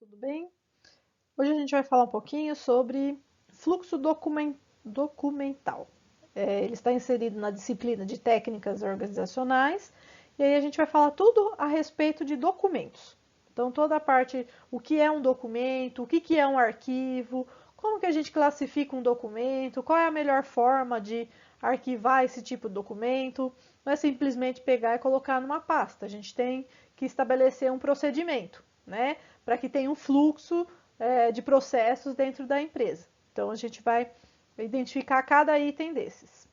tudo bem? Hoje a gente vai falar um pouquinho sobre fluxo documental. Ele está inserido na disciplina de técnicas organizacionais e aí a gente vai falar tudo a respeito de documentos. Então toda a parte, o que é um documento, o que é um arquivo, como que a gente classifica um documento, qual é a melhor forma de arquivar esse tipo de documento. Não é simplesmente pegar e colocar numa pasta, a gente tem que estabelecer um procedimento, né? Para que tenha um fluxo de processos dentro da empresa. Então, a gente vai identificar cada item desses.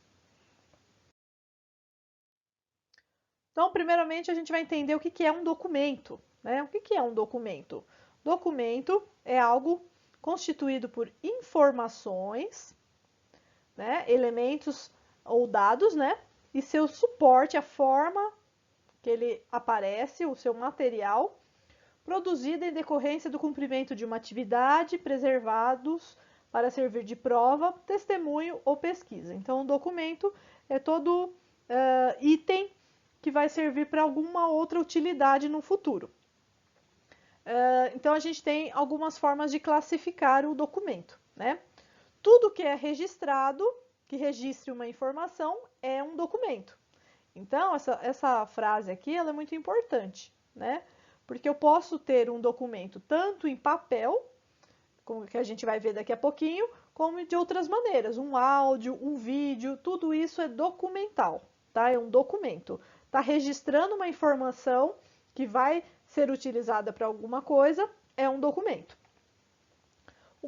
Então, primeiramente, a gente vai entender o que é um documento, né? O que é um documento? Documento é algo constituído por informações, né? Elementos ou dados, né? E seu suporte, a forma que ele aparece, o seu material, produzida em decorrência do cumprimento de uma atividade, preservados para servir de prova, testemunho ou pesquisa. Então, o documento é todo item que vai servir para alguma outra utilidade no futuro. Então, a gente tem algumas formas de classificar o documento, né? Tudo que é registrado, que registre uma informação, é um documento. Então, essa frase aqui ela é muito importante, né? Porque eu posso ter um documento tanto em papel, como que a gente vai ver daqui a pouquinho, como de outras maneiras. Um áudio, um vídeo, tudo isso é documental, tá? É um documento. Está registrando uma informação que vai ser utilizada para alguma coisa, é um documento.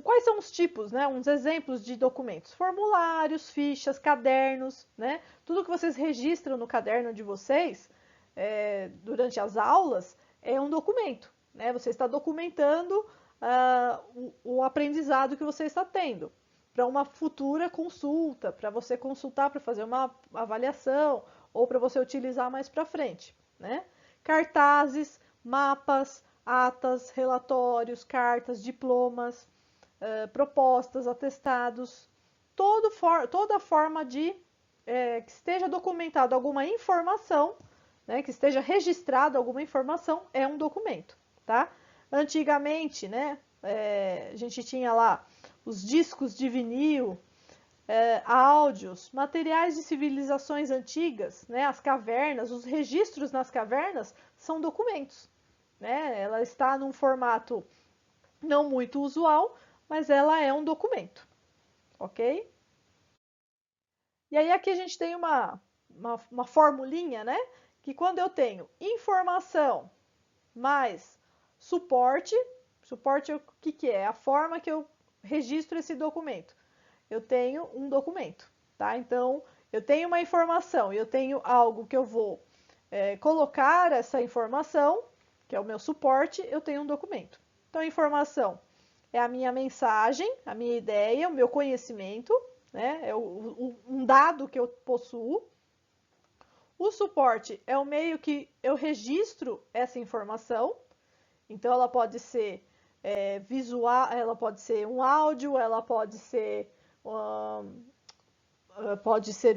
Quais são os tipos, né? Uns exemplos de documentos? Formulários, fichas, cadernos, né? Tudo que vocês registram no caderno de vocês durante as aulas é um documento, né? Você está documentando o aprendizado que você está tendo para uma futura consulta, para você consultar, para fazer uma avaliação ou para você utilizar mais para frente, né? Cartazes, mapas, atas, relatórios, cartas, diplomas, propostas, atestados, toda forma de que esteja documentado alguma informação, né, que esteja registrado alguma informação, é um documento, tá? Antigamente, né, a gente tinha lá os discos de vinil, áudios, materiais de civilizações antigas, né, as cavernas, os registros nas cavernas são documentos, né? Ela está num formato não muito usual, mas ela é um documento, ok? E aí aqui a gente tem uma formulinha, né? Que quando eu tenho informação mais suporte, suporte o que é? A forma que eu registro esse documento. Eu tenho um documento, tá? Então, eu tenho uma informação e eu tenho algo que eu vou colocar essa informação, que é o meu suporte, eu tenho um documento. Então, a informação é a minha mensagem, a minha ideia, o meu conhecimento, né? É um dado que eu possuo. O suporte é o meio que eu registro essa informação. Então, ela pode ser visual, ela pode ser um áudio, ela pode ser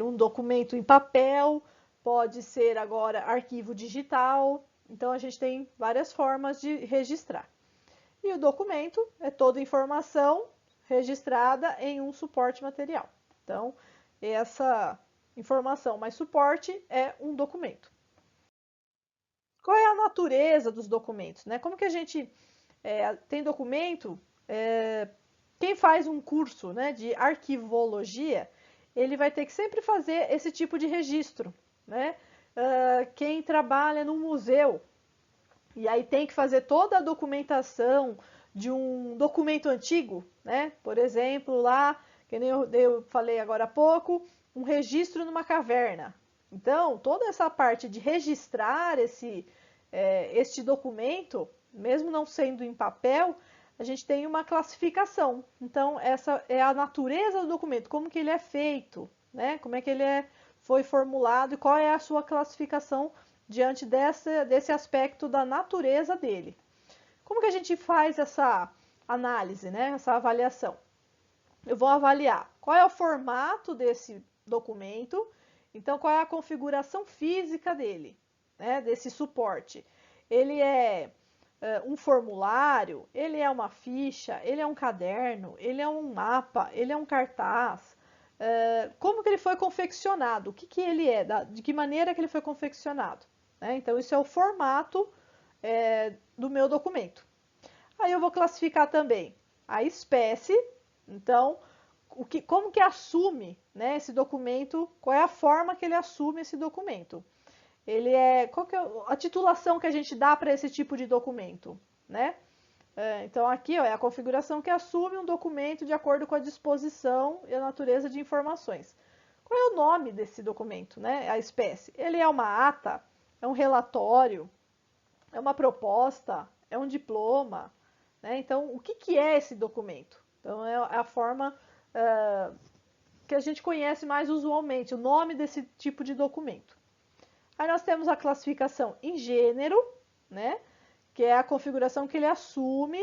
um documento em papel, pode ser agora arquivo digital. Então, a gente tem várias formas de registrar. E o documento é toda informação registrada em um suporte material. Então, essa informação mais suporte é um documento. Qual é a natureza dos documentos, né? Como que a gente tem documento? Quem faz um curso, né, de arquivologia, ele vai ter que sempre fazer esse tipo de registro, né? Quem trabalha num museu, e aí tem que fazer toda a documentação de um documento antigo, né? Por exemplo, lá, que nem eu falei agora há pouco, um registro numa caverna. Então, toda essa parte de registrar este documento, mesmo não sendo em papel, a gente tem uma classificação. Então, essa é a natureza do documento, como que ele é feito, né? Como é que ele foi formulado e qual é a sua classificação diante desse aspecto da natureza dele. Como que a gente faz essa análise, né? Essa avaliação? Eu vou avaliar qual é o formato desse documento, então qual é a configuração física dele, né? Desse suporte. Ele é um formulário, ele é uma ficha, ele é um caderno, ele é um mapa, ele é um cartaz. Como que ele foi confeccionado? O que que ele é? De que maneira que ele foi confeccionado? Né? Então, isso é o formato do meu documento. Aí eu vou classificar também a espécie. Então, como que assume, né, esse documento? Qual é a forma que ele assume esse documento? Qual que é a titulação que a gente dá para esse tipo de documento, né? Então aqui ó, é a configuração que assume um documento de acordo com a disposição e a natureza de informações. Qual é o nome desse documento, né? A espécie. Ele é uma ata, é um relatório, é uma proposta, é um diploma, né? Então o que que é esse documento? Então é a forma que a gente conhece mais usualmente, o nome desse tipo de documento. Aí nós temos a classificação em gênero, né? Que é a configuração que ele assume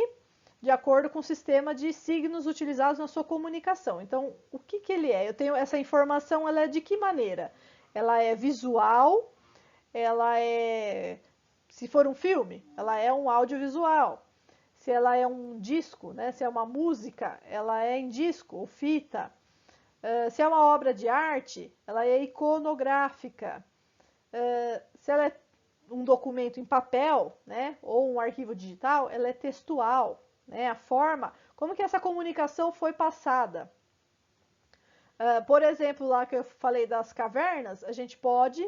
de acordo com o sistema de signos utilizados na sua comunicação. Então, o que que ele é? Eu tenho essa informação, ela é de que maneira? Ela é visual, ela é, se for um filme, ela é um audiovisual. Se ela é um disco, né? Se é uma música, ela é em disco ou fita. Se é uma obra de arte, ela é iconográfica. Se ela é um documento em papel, né, ou um arquivo digital, ela é textual, né, a forma, como que essa comunicação foi passada. Por exemplo, lá que eu falei das cavernas, a gente pode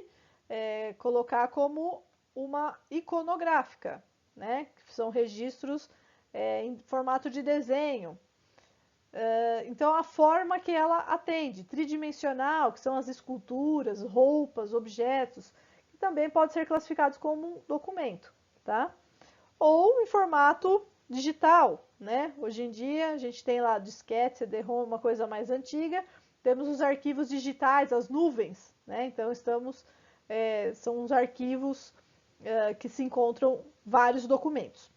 colocar como uma iconográfica, né, que são registros em formato de desenho. Então, a forma que ela atende, tridimensional, que são as esculturas, roupas, objetos, que também pode ser classificados como um documento, tá? Ou em formato digital, né? Hoje em dia, a gente tem lá disquete, CD-ROM, uma coisa mais antiga, temos os arquivos digitais, as nuvens, né? Então, são os arquivos que se encontram vários documentos.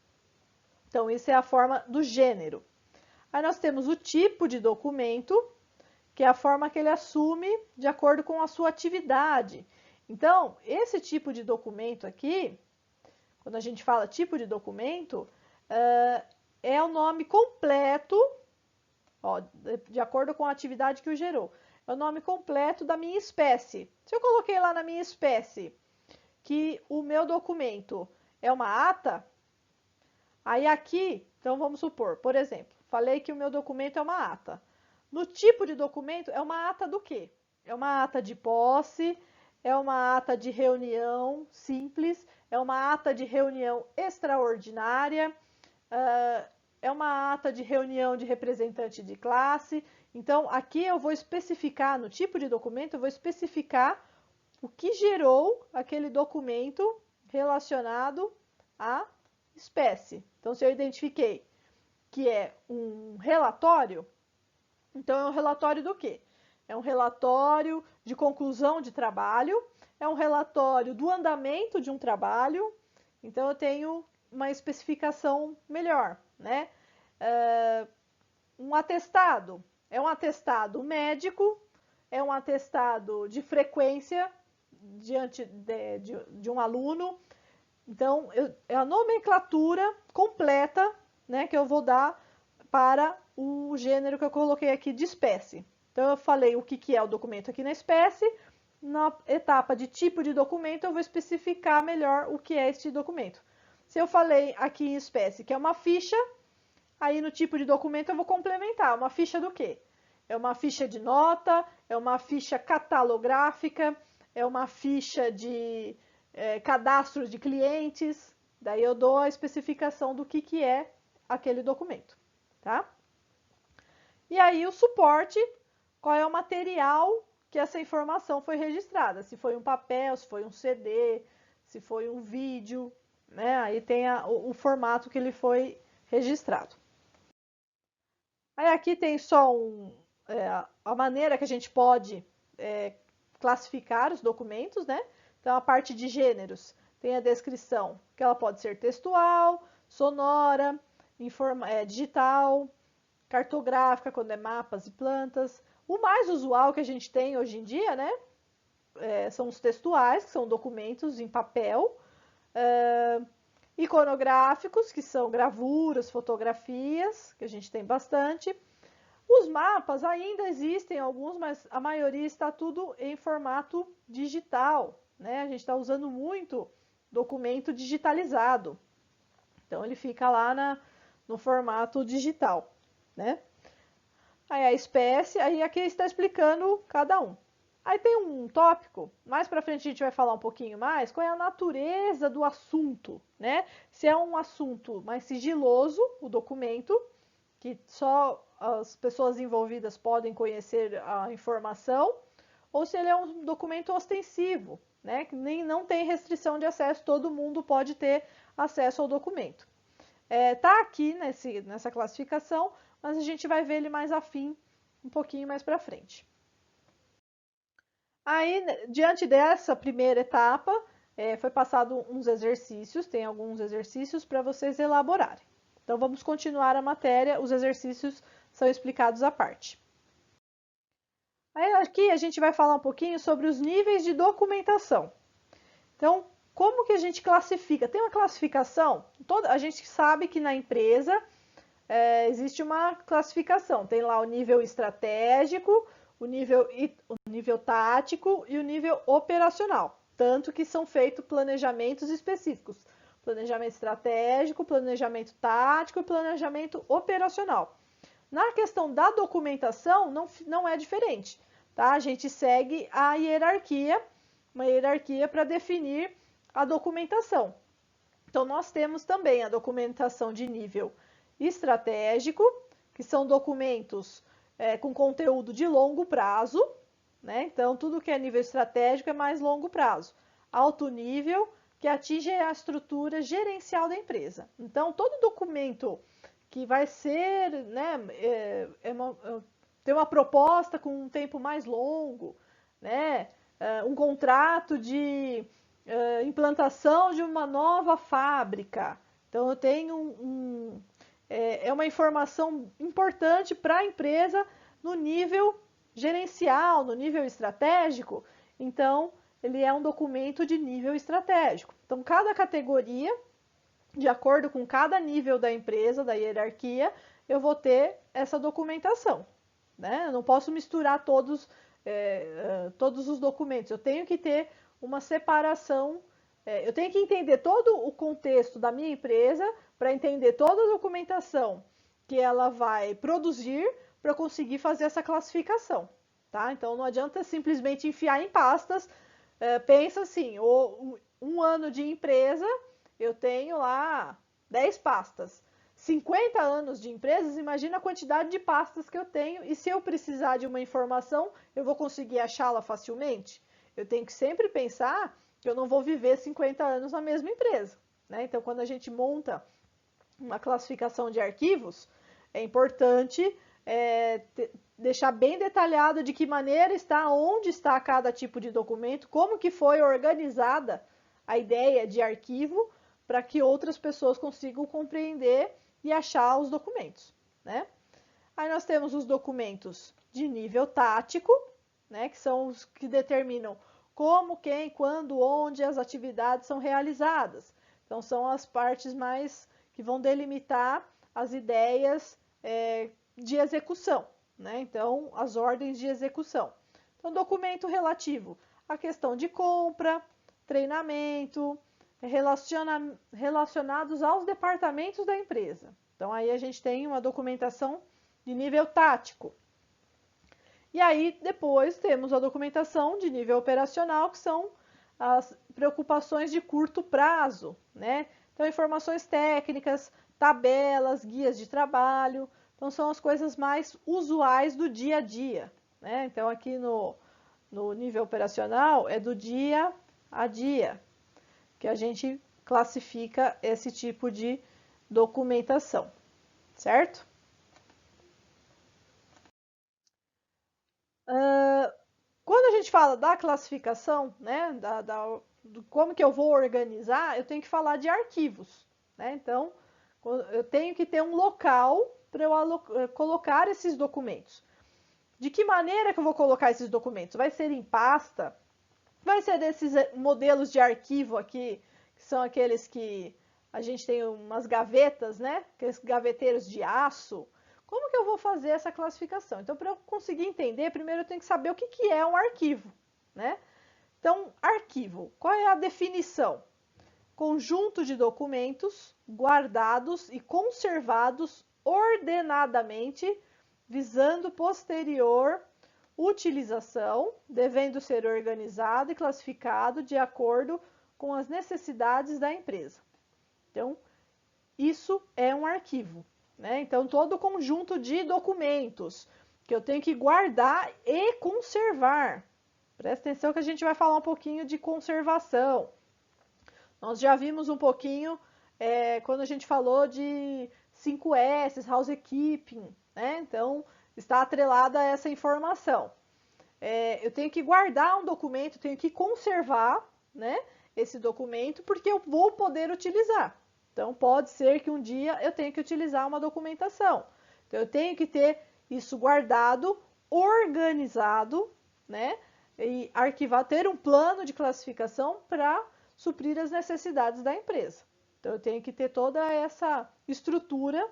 Então, isso é a forma do gênero. Aí nós temos o tipo de documento, que é a forma que ele assume de acordo com a sua atividade. Então, esse tipo de documento aqui, quando a gente fala tipo de documento, é o nome completo, ó, de acordo com a atividade que o gerou. É o nome completo da minha espécie. Se eu coloquei lá na minha espécie que o meu documento é uma ata, aí aqui, então vamos supor, por exemplo, falei que o meu documento é uma ata. No tipo de documento, é uma ata do quê? É uma ata de posse, é uma ata de reunião simples, é uma ata de reunião extraordinária, é uma ata de reunião de representante de classe. Então, aqui eu vou especificar, no tipo de documento, eu vou especificar o que gerou aquele documento relacionado à espécie. Então, se eu identifiquei que é um relatório, então é um relatório do quê? É um relatório de conclusão de trabalho, é um relatório do andamento de um trabalho, então eu tenho uma especificação melhor, né? Um atestado, é um atestado médico, é um atestado de frequência diante de um aluno. Então, é a nomenclatura completa, né, que eu vou dar para o gênero que eu coloquei aqui de espécie. Então, eu falei o que, que é o documento aqui na espécie. Na etapa de tipo de documento, eu vou especificar melhor o que é este documento. Se eu falei aqui em espécie que é uma ficha, aí no tipo de documento eu vou complementar. Uma ficha do quê? É uma ficha de nota, é uma ficha catalográfica, é uma ficha de cadastro de clientes. Daí eu dou a especificação do que é aquele documento, tá? E aí o suporte, qual é o material que essa informação foi registrada? Se foi um papel, se foi um CD, se foi um vídeo, né? Aí tem o formato que ele foi registrado. Aí aqui tem só a maneira que a gente pode classificar os documentos, né? Então a parte de gêneros tem a descrição, que ela pode ser textual, sonora, digital, cartográfica, quando é mapas e plantas. O mais usual que a gente tem hoje em dia, né? São os textuais, que são documentos em papel. Iconográficos, que são gravuras, fotografias, que a gente tem bastante. Os mapas ainda existem alguns, mas a maioria está tudo em formato digital, né? A gente está usando muito documento digitalizado. Então ele fica lá no formato digital, né? Aí a espécie, aí aqui está explicando cada um. Aí tem um tópico, mais para frente a gente vai falar um pouquinho mais, qual é a natureza do assunto, né? Se é um assunto mais sigiloso, o documento, que só as pessoas envolvidas podem conhecer a informação, ou se ele é um documento ostensivo, né? Que nem não tem restrição de acesso, todo mundo pode ter acesso ao documento. Tá aqui nessa classificação, mas a gente vai ver ele mais afim um pouquinho mais para frente. Aí, diante dessa primeira etapa, foi passado uns exercícios, tem alguns exercícios para vocês elaborarem. Então, vamos continuar a matéria, os exercícios são explicados à parte. Aí, aqui a gente vai falar um pouquinho sobre os níveis de documentação. Então, como que a gente classifica? Tem uma classificação, a gente sabe que na empresa existe uma classificação, tem lá o nível estratégico, o nível tático e o nível operacional. Tanto que são feitos planejamentos específicos. Planejamento estratégico, planejamento tático e planejamento operacional. Na questão da documentação, não é diferente. Tá? A gente segue a hierarquia, uma hierarquia para definir a documentação. Então, nós temos também a documentação de nível estratégico, que são documentos com conteúdo de longo prazo, né? Então, tudo que é nível estratégico é mais longo prazo. Alto nível, que atinge a estrutura gerencial da empresa. Então, todo documento que vai ser, né, tem uma proposta com um tempo mais longo, né? Um contrato de implantação de uma nova fábrica. Então, eu tenho uma informação importante para a empresa no nível gerencial, no nível estratégico. Então, ele é um documento de nível estratégico. Então, cada categoria, de acordo com cada nível da empresa, da hierarquia, eu vou ter essa documentação, né? Eu não posso misturar todos os documentos. Eu tenho que ter uma separação. Eu tenho que entender todo o contexto da minha empresa para entender toda a documentação que ela vai produzir para conseguir fazer essa classificação, tá? Então não adianta simplesmente enfiar em pastas. Pensa assim, um ano de empresa, eu tenho lá 10 pastas. 50 anos de empresas, imagina a quantidade de pastas que eu tenho e se eu precisar de uma informação, eu vou conseguir achá-la facilmente? Eu tenho que sempre pensar que eu não vou viver 50 anos na mesma empresa, né? Então, quando a gente monta uma classificação de arquivos, é importante deixar bem detalhado de que maneira está, onde está cada tipo de documento, como que foi organizada a ideia de arquivo, para que outras pessoas consigam compreender e achar os documentos, né? Aí nós temos os documentos de nível tático, né, que são os que determinam como, quem, quando, onde as atividades são realizadas. Então, são as partes mais que vão delimitar as ideias de execução, né? Então, as ordens de execução. Então, documento relativo à questão de compra, treinamento, relacionados aos departamentos da empresa. Então, aí a gente tem uma documentação de nível tático. E aí, depois, temos a documentação de nível operacional, que são as preocupações de curto prazo, né? Então, informações técnicas, tabelas, guias de trabalho. Então, são as coisas mais usuais do dia a dia, né? Então, aqui no nível operacional, é do dia a dia que a gente classifica esse tipo de documentação, certo? Quando a gente fala da classificação, né, do como que eu vou organizar, eu tenho que falar de arquivos, né? Então, eu tenho que ter um local para eu colocar esses documentos. De que maneira que eu vou colocar esses documentos? Vai ser em pasta? Vai ser desses modelos de arquivo aqui, que são aqueles que a gente tem umas gavetas, né? Aqueles gaveteiros de aço. Como que eu vou fazer essa classificação? Então, para eu conseguir entender, primeiro eu tenho que saber o que que é um arquivo, né? Então, arquivo, qual é a definição? Conjunto de documentos guardados e conservados ordenadamente, visando posterior utilização, devendo ser organizado e classificado de acordo com as necessidades da empresa. Então, isso é um arquivo, né? Então, todo conjunto de documentos que eu tenho que guardar e conservar. Presta atenção que a gente vai falar um pouquinho de conservação. Nós já vimos um pouquinho quando a gente falou de 5S, housekeeping, né? Então, está atrelada a essa informação. Eu tenho que guardar um documento, tenho que conservar, né, esse documento, porque eu vou poder utilizar. Então, pode ser que um dia eu tenha que utilizar uma documentação. Então, eu tenho que ter isso guardado, organizado, né, e arquivado, ter um plano de classificação para suprir as necessidades da empresa. Então, eu tenho que ter toda essa estrutura,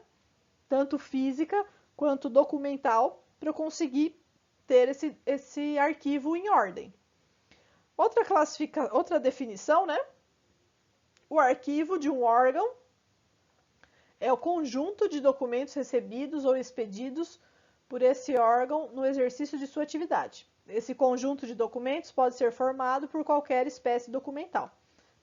tanto física quanto documental, para eu conseguir ter esse arquivo em ordem. Outra definição, né? O arquivo de um órgão é o conjunto de documentos recebidos ou expedidos por esse órgão no exercício de sua atividade. Esse conjunto de documentos pode ser formado por qualquer espécie documental.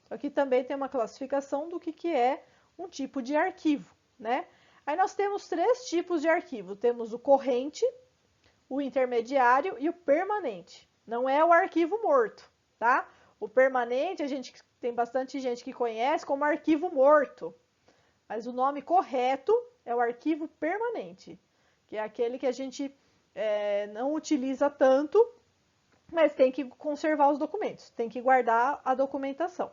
Então, aqui também tem uma classificação do que é um tipo de arquivo, né? Aí nós temos 3 tipos de arquivo. Temos o corrente, o intermediário e o permanente. Não é o arquivo morto, tá? O permanente, a gente tem bastante gente que conhece como arquivo morto. Mas o nome correto é o arquivo permanente, que é aquele que a gente não utiliza tanto, mas tem que conservar os documentos, tem que guardar a documentação,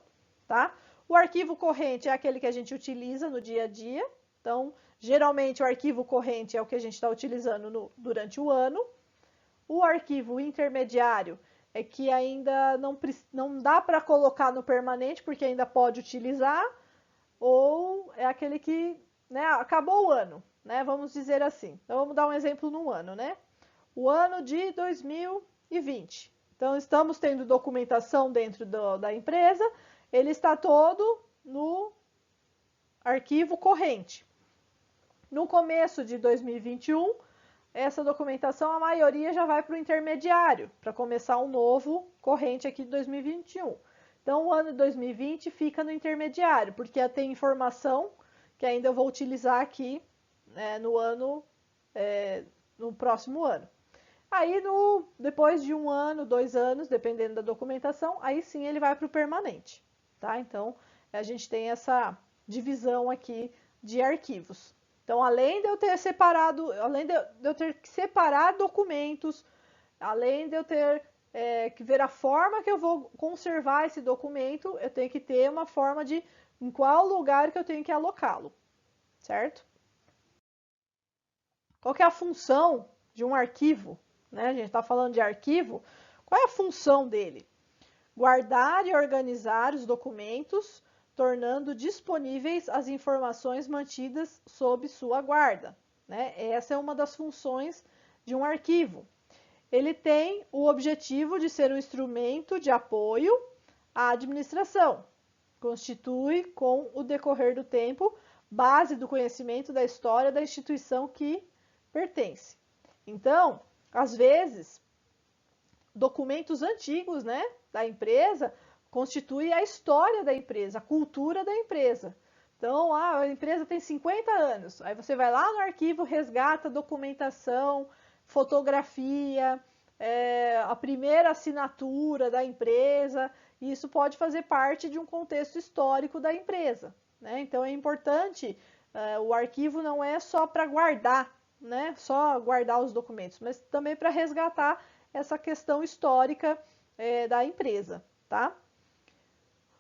tá? O arquivo corrente é aquele que a gente utiliza no dia a dia. Então, geralmente o arquivo corrente é o que a gente está utilizando durante o ano. O arquivo intermediário é que ainda não dá para colocar no permanente, porque ainda pode utilizar, ou é aquele que, né, acabou o ano, né? Vamos dizer assim. Então, vamos dar um exemplo no ano, né? O ano de 2020. Então, estamos tendo documentação dentro da empresa, ele está todo no arquivo corrente. No começo de 2021, essa documentação, a maioria já vai para o intermediário, para começar um novo corrente aqui de 2021. Então, o ano de 2020 fica no intermediário, porque tem informação que ainda eu vou utilizar aqui no próximo ano. Aí, depois de 1 ano, 2 anos, dependendo da documentação, aí sim ele vai para o permanente, tá? Então, a gente tem essa divisão aqui de arquivos. Então, além de eu ter separado, além de eu ter que separar documentos, além de eu ter que ver a forma que eu vou conservar esse documento, eu tenho que ter uma forma de em qual lugar que eu tenho que alocá-lo, certo? Qual que é a função de um arquivo? Né? A gente está falando de arquivo. Qual é a função dele? Guardar e organizar os documentos, tornando disponíveis as informações mantidas sob sua guarda. Né? Essa é uma das funções de um arquivo. Ele tem o objetivo de ser um instrumento de apoio à administração. Constitui, com o decorrer do tempo, base do conhecimento da história da instituição que pertence. Então, às vezes, documentos antigos, né, da empresa constituem a história da empresa, a cultura da empresa. Então, a empresa tem 50 anos. Aí você vai lá no arquivo, resgata documentação, fotografia, a primeira assinatura da empresa. E isso pode fazer parte de um contexto histórico da empresa, né? Então, é importante, o arquivo não é só para guardar, né? Só guardar os documentos, mas também para resgatar essa questão histórica da empresa, tá?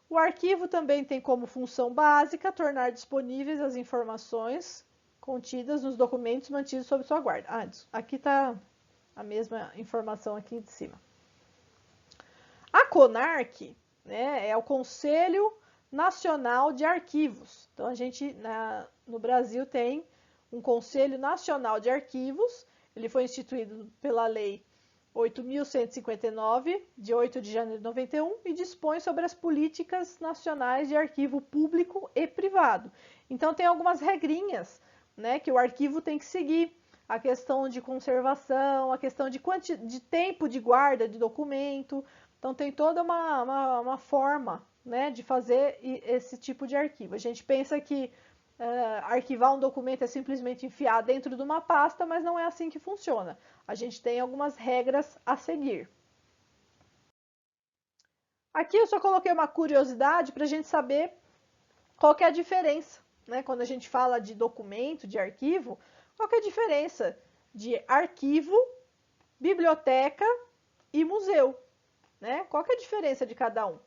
O arquivo também tem como função básica tornar disponíveis as informações contidas nos documentos mantidos sob sua guarda. Aqui está a mesma informação aqui de cima. A CONARC, né, é o Conselho Nacional de Arquivos. Então, a gente, no Brasil, tem um Conselho Nacional de Arquivos. Ele foi instituído pela Lei 8.159, de 8 de janeiro de 91, e dispõe sobre as políticas nacionais de arquivo público e privado. Então, tem algumas regrinhas, né, que o arquivo tem que seguir. A questão de conservação, a questão de tempo de guarda de documento. Então, tem toda uma forma, né, de fazer esse tipo de arquivo. A gente pensa que arquivar um documento é simplesmente enfiar dentro de uma pasta, mas não é assim que funciona. A gente tem algumas regras a seguir. Aqui eu só coloquei uma curiosidade para a gente saber qual que é a diferença, né? Quando a gente fala de documento, de arquivo, qual que é a diferença de arquivo, biblioteca e museu, né? Qual que é a diferença de cada um?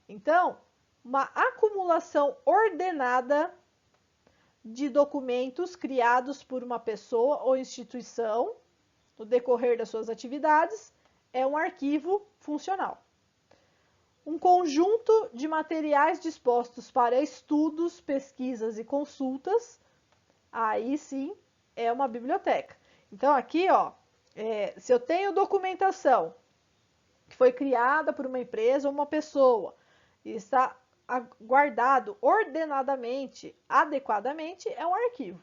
Então, uma acumulação ordenada de documentos criados por uma pessoa ou instituição no decorrer das suas atividades é um arquivo funcional. Um conjunto de materiais dispostos para estudos, pesquisas e consultas, aí sim é uma biblioteca. Então aqui, ó, se eu tenho documentação que foi criada por uma empresa ou uma pessoa e está guardado ordenadamente, adequadamente, é um arquivo.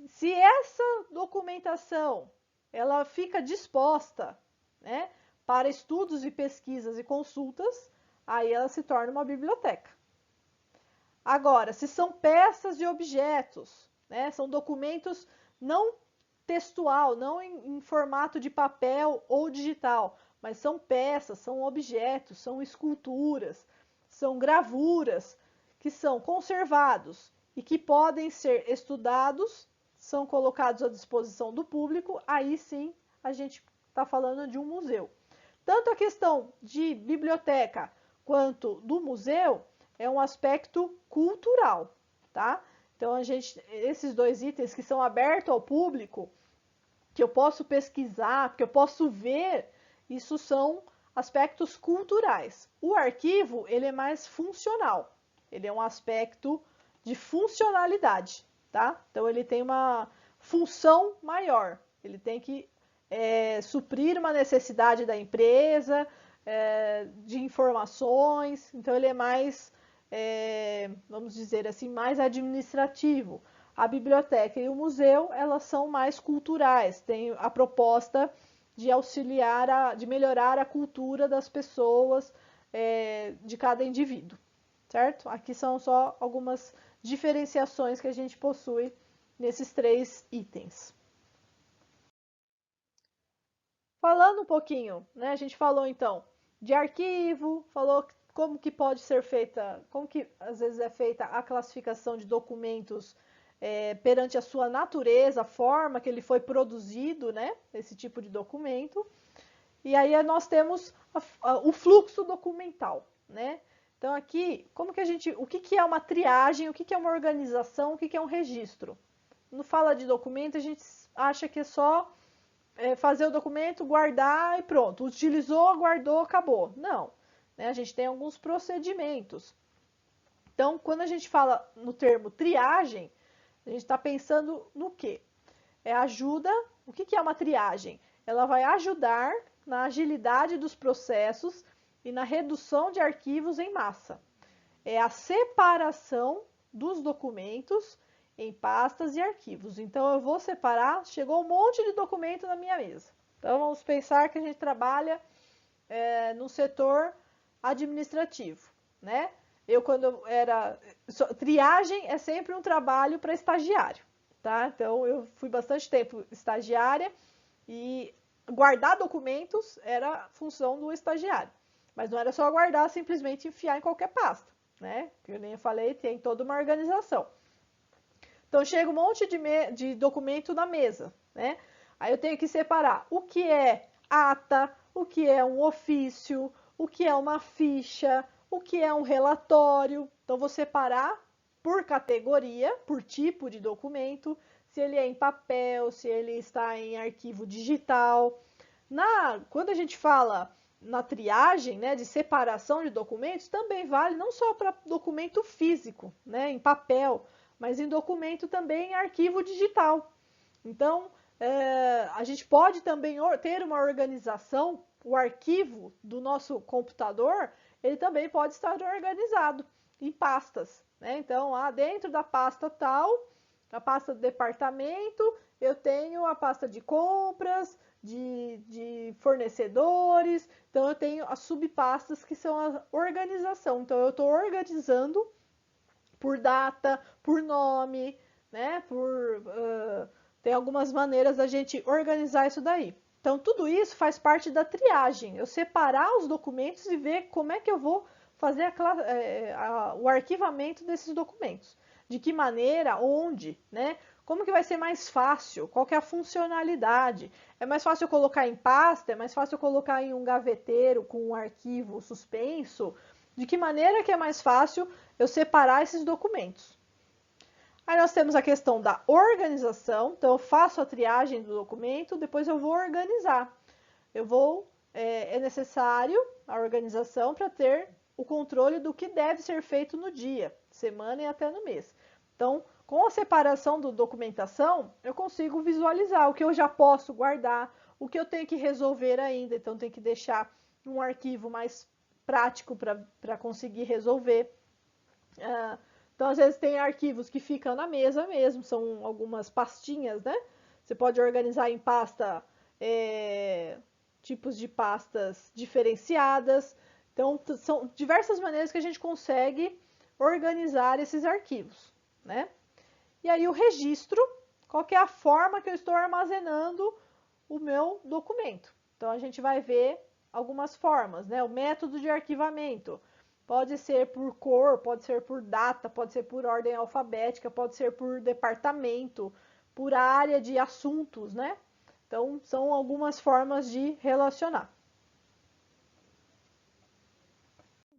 Se essa documentação ela fica disposta, né, para estudos e pesquisas e consultas, aí ela se torna uma biblioteca. Agora, se são peças de objetos, né, são documentos não textual, não em formato de papel ou digital, mas são peças, são objetos, são esculturas, são gravuras que são conservados e que podem ser estudados, são colocados à disposição do público, aí sim a gente está falando de um museu. Tanto a questão de biblioteca quanto do museu é um aspecto cultural, tá? Então, esses dois itens que são abertos ao público, que eu posso pesquisar, que eu posso ver, isso são aspectos culturais. O arquivo, ele é mais funcional. Ele é um aspecto de funcionalidade, tá? Então, ele tem uma função maior. Ele tem que suprir uma necessidade da empresa, de informações. Então, ele é mais, vamos dizer assim, mais administrativo. A biblioteca e o museu, elas são mais culturais, tem a proposta de auxiliar, de melhorar a cultura das pessoas, de cada indivíduo, certo? Aqui são só algumas diferenciações que a gente possui nesses três itens. Falando um pouquinho, né? A gente falou então de arquivo, falou como que pode ser feita, como que às vezes é feita a classificação de documentos perante a sua natureza, a forma que ele foi produzido, né? Esse tipo de documento. E aí nós temos o fluxo documental, né? Então aqui, o que é uma triagem, o que é uma organização, o que é um registro? Não fala de documento, a gente acha que é só fazer o documento, guardar e pronto. Utilizou, guardou, acabou. Não, né? A gente tem alguns procedimentos. Então, quando a gente fala no termo triagem, a gente está pensando no quê? O que é uma triagem? Ela vai ajudar na agilidade dos processos e na redução de arquivos em massa. É a separação dos documentos em pastas e arquivos. Então, eu vou separar, chegou um monte de documento na minha mesa. Então, vamos pensar que a gente trabalha no setor administrativo, né? Triagem é sempre um trabalho para estagiário, tá? Então, eu fui bastante tempo estagiária e guardar documentos era função do estagiário. Mas não era só guardar, simplesmente enfiar em qualquer pasta, né? Que eu nem falei, tem toda uma organização. Então, chega um monte de documento na mesa, né? Aí eu tenho que separar o que é ata, o que é um ofício, o que é uma ficha, o que é um relatório. Então, vou separar por categoria, por tipo de documento, se ele é em papel, se ele está em arquivo digital. Quando a gente fala na triagem, né, de separação de documentos, também vale não só para documento físico, né, em papel, mas em documento também em arquivo digital. Então, a gente pode também ter uma organização, o arquivo do nosso computador, ele também pode estar organizado em pastas, né? Então, dentro da pasta tal, a pasta do departamento, eu tenho a pasta de compras, de fornecedores, então eu tenho as subpastas que são a organização. Então, eu estou organizando por data, por nome, né? Tem algumas maneiras da gente organizar isso daí. Então, tudo isso faz parte da triagem. Eu separar os documentos e ver como é que eu vou fazer o arquivamento desses documentos. De que maneira, onde, né? Como que vai ser mais fácil? Qual que é a funcionalidade? É mais fácil eu colocar em pasta? É mais fácil eu colocar em um gaveteiro com um arquivo suspenso? De que maneira que é mais fácil eu separar esses documentos? Aí nós temos a questão da organização, então eu faço a triagem do documento, depois eu vou organizar. É necessário a organização para ter o controle do que deve ser feito no dia, semana e até no mês. Então, com a separação da documentação, eu consigo visualizar o que eu já posso guardar, o que eu tenho que resolver ainda, então tem que deixar um arquivo mais prático para conseguir resolver. Então, às vezes, tem arquivos que ficam na mesa mesmo, são algumas pastinhas, né? Você pode organizar em pasta, tipos de pastas diferenciadas. Então, são diversas maneiras que a gente consegue organizar esses arquivos, né? E aí, o registro, qual que é a forma que eu estou armazenando o meu documento. Então, a gente vai ver algumas formas, né? O método de arquivamento. Pode ser por cor, pode ser por data, pode ser por ordem alfabética, pode ser por departamento, por área de assuntos, né? Então, são algumas formas de relacionar.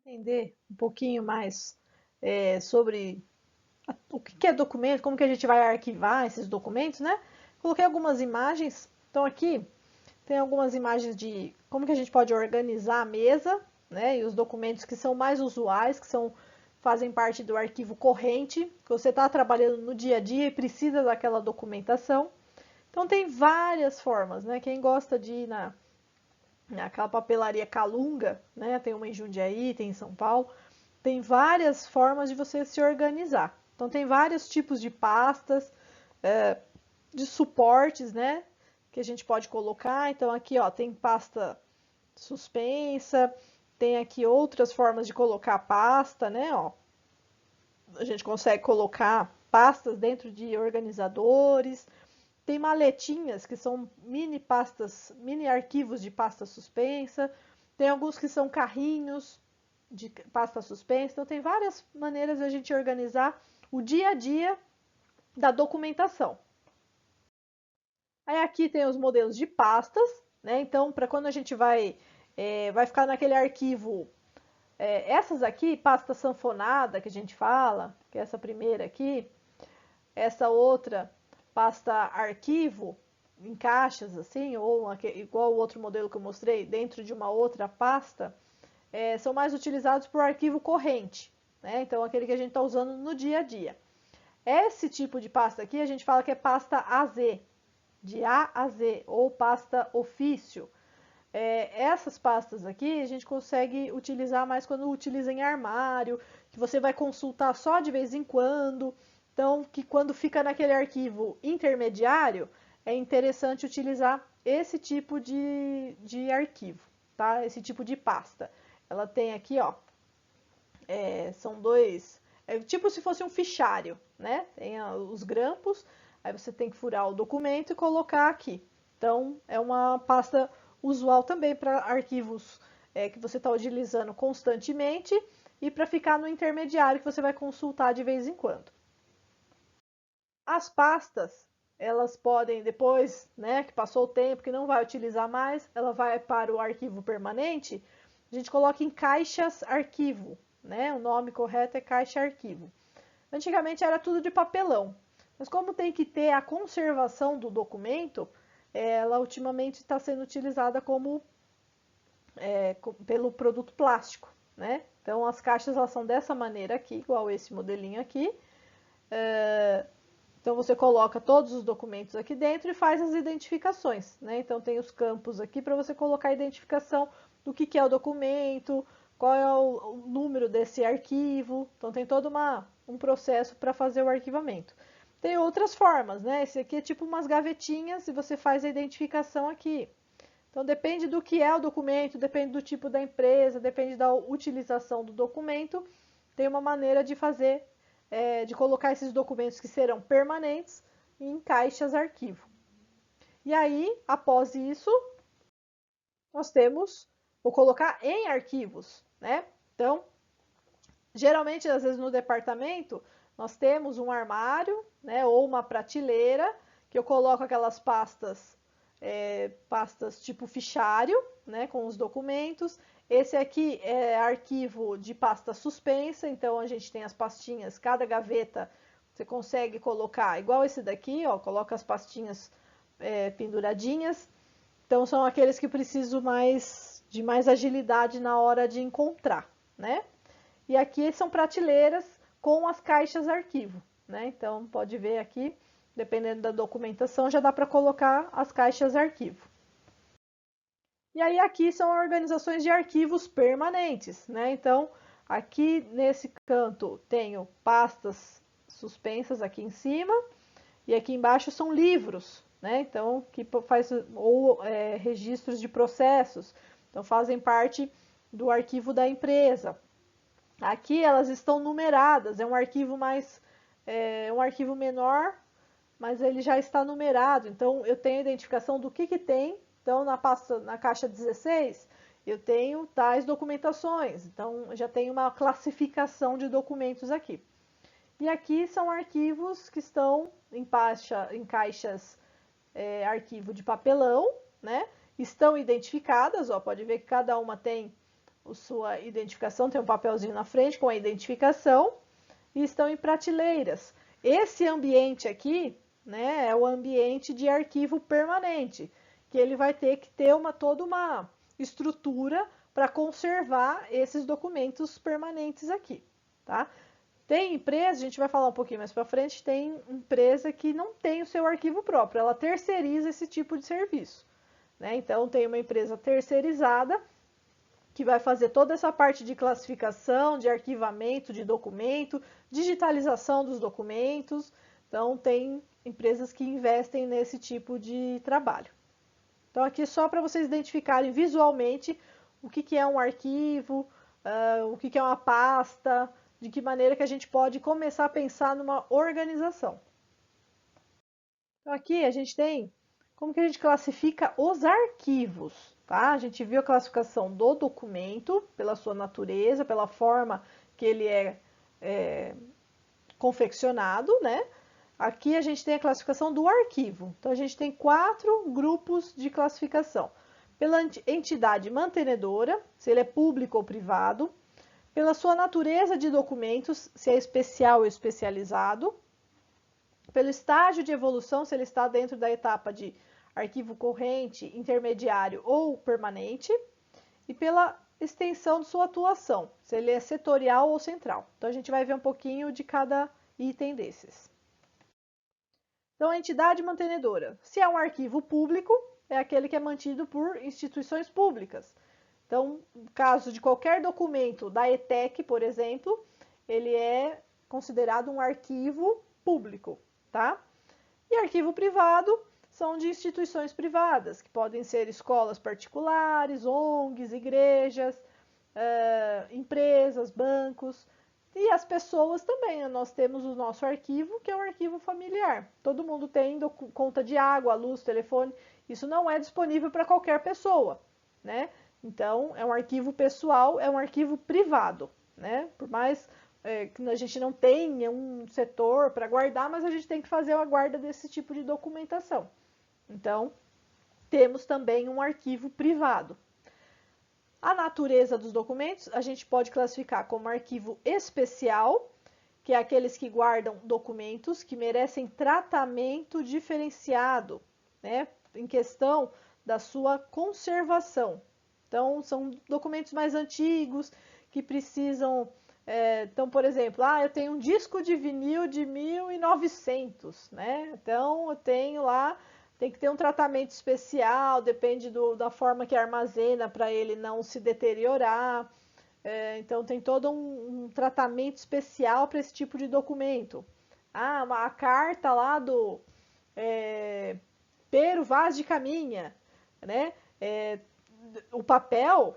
Entender um pouquinho mais sobre o que é documento, como que a gente vai arquivar esses documentos, né? Coloquei algumas imagens. Então, aqui tem algumas imagens de como que a gente pode organizar a mesa, né? E os documentos que são mais usuais, fazem parte do arquivo corrente, que você está trabalhando no dia a dia e precisa daquela documentação. Então tem várias formas, né? Quem gosta de ir naquela papelaria Calunga, né? Tem uma em Jundiaí, tem em São Paulo. Tem várias formas de você se organizar. Então tem vários tipos de pastas, de suportes, né? Que a gente pode colocar. Então aqui, ó, tem pasta suspensa, tem aqui outras formas de colocar pasta, né? Ó, a gente consegue colocar pastas dentro de organizadores. Tem maletinhas que são mini pastas, mini arquivos de pasta suspensa. Tem alguns que são carrinhos de pasta suspensa. Então tem várias maneiras de a gente organizar o dia a dia da documentação. Aí aqui tem os modelos de pastas, né? Então, para quando a gente vai ficar naquele arquivo, essas aqui, pasta sanfonada que a gente fala, que é essa primeira aqui, essa outra, pasta arquivo, em caixas assim, ou igual o outro modelo que eu mostrei, dentro de uma outra pasta, são mais utilizados por arquivo corrente, né? Então, aquele que a gente está usando no dia a dia. Esse tipo de pasta aqui, a gente fala que é pasta AZ, de A a Z, ou pasta ofício. Essas pastas aqui a gente consegue utilizar mais quando utiliza em armário, que você vai consultar só de vez em quando. Então, que quando fica naquele arquivo intermediário, é interessante utilizar esse tipo de arquivo, tá? Esse tipo de pasta. Ela tem aqui, ó, são dois, tipo se fosse um fichário, né? Tem os grampos, aí você tem que furar o documento e colocar aqui. Então, é uma pasta usual também para arquivos que você está utilizando constantemente e para ficar no intermediário que você vai consultar de vez em quando. As pastas, elas podem, depois, né, que passou o tempo, que não vai utilizar mais, ela vai para o arquivo permanente, a gente coloca em caixas arquivo, né? O nome correto é caixa arquivo. Antigamente era tudo de papelão, mas como tem que ter a conservação do documento, ela ultimamente está sendo utilizada como pelo produto plástico, né? Então as caixas elas são dessa maneira aqui, igual esse modelinho aqui. Então você coloca todos os documentos aqui dentro e faz as identificações, né? Então tem os campos aqui para você colocar a identificação do que é o documento, qual é o número desse arquivo. Então tem todo um processo para fazer o arquivamento. Tem outras formas, né? Esse aqui é tipo umas gavetinhas e você faz a identificação aqui. Então depende do que é o documento, depende do tipo da empresa, depende da utilização do documento. Tem uma maneira de fazer, de colocar esses documentos que serão permanentes em caixas arquivo. E aí, após isso, nós temos, vou colocar em arquivos, né? Então, geralmente, às vezes no departamento, nós temos um armário, né, ou uma prateleira, que eu coloco aquelas pastas tipo fichário, né, com os documentos. Esse aqui é arquivo de pasta suspensa, então a gente tem as pastinhas, cada gaveta você consegue colocar, igual esse daqui, ó, coloca as pastinhas penduradinhas. Então são aqueles que precisam de mais agilidade na hora de encontrar, né? E aqui são prateleiras com as caixas arquivo, né? Então pode ver aqui, dependendo da documentação, já dá para colocar as caixas arquivo. E aí aqui são organizações de arquivos permanentes, né? Então, aqui nesse canto tenho pastas suspensas aqui em cima e aqui embaixo são livros, né? Então, que faz registros de processos, então fazem parte do arquivo da empresa. Aqui elas estão numeradas, é um arquivo um arquivo menor, mas ele já está numerado, então eu tenho a identificação do que tem. Então, na caixa 16, eu tenho tais documentações. Então, já tenho uma classificação de documentos aqui. E aqui são arquivos que estão em caixas arquivo de papelão, né? Estão identificadas, ó, pode ver que cada uma tem a sua identificação, tem um papelzinho na frente com a identificação, e estão em prateleiras. Esse ambiente aqui, né, é o ambiente de arquivo permanente, que ele vai ter que ter toda uma estrutura para conservar esses documentos permanentes aqui, tá? Tem empresa, a gente vai falar um pouquinho mais para frente, tem empresa que não tem o seu arquivo próprio, ela terceiriza esse tipo de serviço, né? Então tem uma empresa terceirizada que vai fazer toda essa parte de classificação, de arquivamento de documento, digitalização dos documentos. Então tem empresas que investem nesse tipo de trabalho. Então, aqui só para vocês identificarem visualmente o que é um arquivo, o que é uma pasta, de que maneira que a gente pode começar a pensar numa organização. Então, aqui a gente tem como que a gente classifica os arquivos, tá? A gente viu a classificação do documento, pela sua natureza, pela forma que ele é confeccionado, né? Aqui a gente tem a classificação do arquivo. Então, a gente tem 4 grupos de classificação. Pela entidade mantenedora, se ele é público ou privado. Pela sua natureza de documentos, se é especial ou especializado. Pelo estágio de evolução, se ele está dentro da etapa de arquivo corrente, intermediário ou permanente. E pela extensão de sua atuação, se ele é setorial ou central. Então, a gente vai ver um pouquinho de cada item desses. Então, a entidade mantenedora, se é um arquivo público, é aquele que é mantido por instituições públicas. Então, no caso de qualquer documento da ETEC, por exemplo, ele é considerado um arquivo público, tá? E arquivo privado são de instituições privadas, que podem ser escolas particulares, ONGs, igrejas, empresas, bancos. E as pessoas também, nós temos o nosso arquivo, que é um arquivo familiar. Todo mundo tem conta de água, luz, telefone. Isso não é disponível para qualquer pessoa, né? Então, é um arquivo pessoal, é um arquivo privado, né? Por mais que a gente não tenha um setor para guardar, mas a gente tem que fazer a guarda desse tipo de documentação. Então, temos também um arquivo privado. A natureza dos documentos a gente pode classificar como arquivo especial, que é aqueles que guardam documentos que merecem tratamento diferenciado, né, em questão da sua conservação. Então, são documentos mais antigos que precisam... então, por exemplo, eu tenho um disco de vinil de 1900, né? Então, eu tenho lá, tem que ter um tratamento especial, depende da forma que armazena para ele não se deteriorar. Então, tem todo um tratamento especial para esse tipo de documento. A carta lá do Pero Vaz de Caminha, né? O papel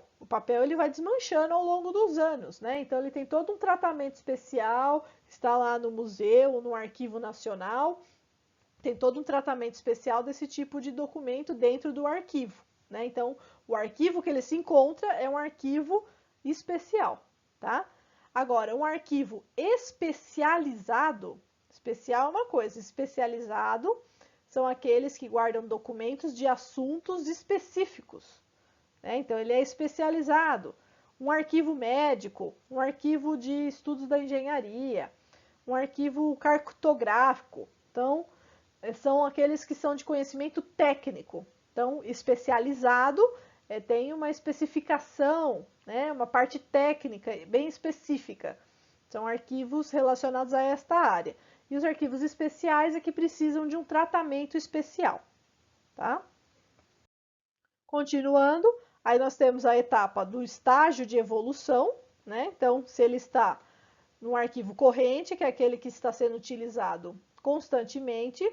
ele vai desmanchando ao longo dos anos, né? Então ele tem todo um tratamento especial, está lá no museu, no Arquivo Nacional, tem todo um tratamento especial desse tipo de documento dentro do arquivo, né? Então o arquivo que ele se encontra é um arquivo especial, tá? Agora, um arquivo especializado, especial é uma coisa, especializado são aqueles que guardam documentos de assuntos específicos. Então, ele é especializado. Um arquivo médico, um arquivo de estudos da engenharia, um arquivo cartográfico. Então, são aqueles que são de conhecimento técnico. Então, especializado tem uma especificação, né, uma parte técnica bem específica. São arquivos relacionados a esta área. E os arquivos especiais é que precisam de um tratamento especial, tá? Continuando, aí nós temos a etapa do estágio de evolução, né? Então, se ele está no arquivo corrente, que é aquele que está sendo utilizado constantemente,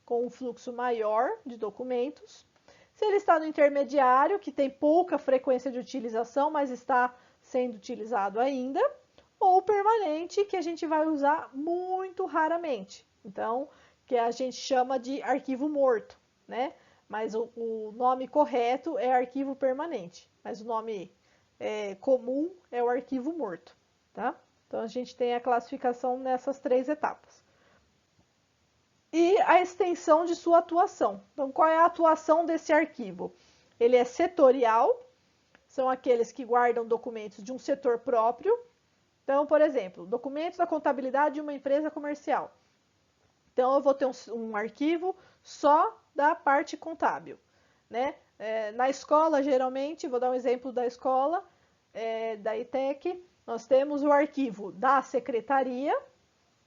com um fluxo maior de documentos. Se ele está no intermediário, que tem pouca frequência de utilização, mas está sendo utilizado ainda, ou permanente, que a gente vai usar muito raramente. Então, que a gente chama de arquivo morto, né? Mas o nome correto é arquivo permanente, mas o nome comum é o arquivo morto, tá? Então, a gente tem a classificação nessas 3 etapas. E a extensão de sua atuação. Então, qual é a atuação desse arquivo? Ele é setorial, são aqueles que guardam documentos de um setor próprio. Então, por exemplo, documentos da contabilidade de uma empresa comercial. Então, eu vou ter um arquivo só da parte contábil, né? Na escola, geralmente, vou dar um exemplo da escola, da ETEC, nós temos o arquivo da secretaria,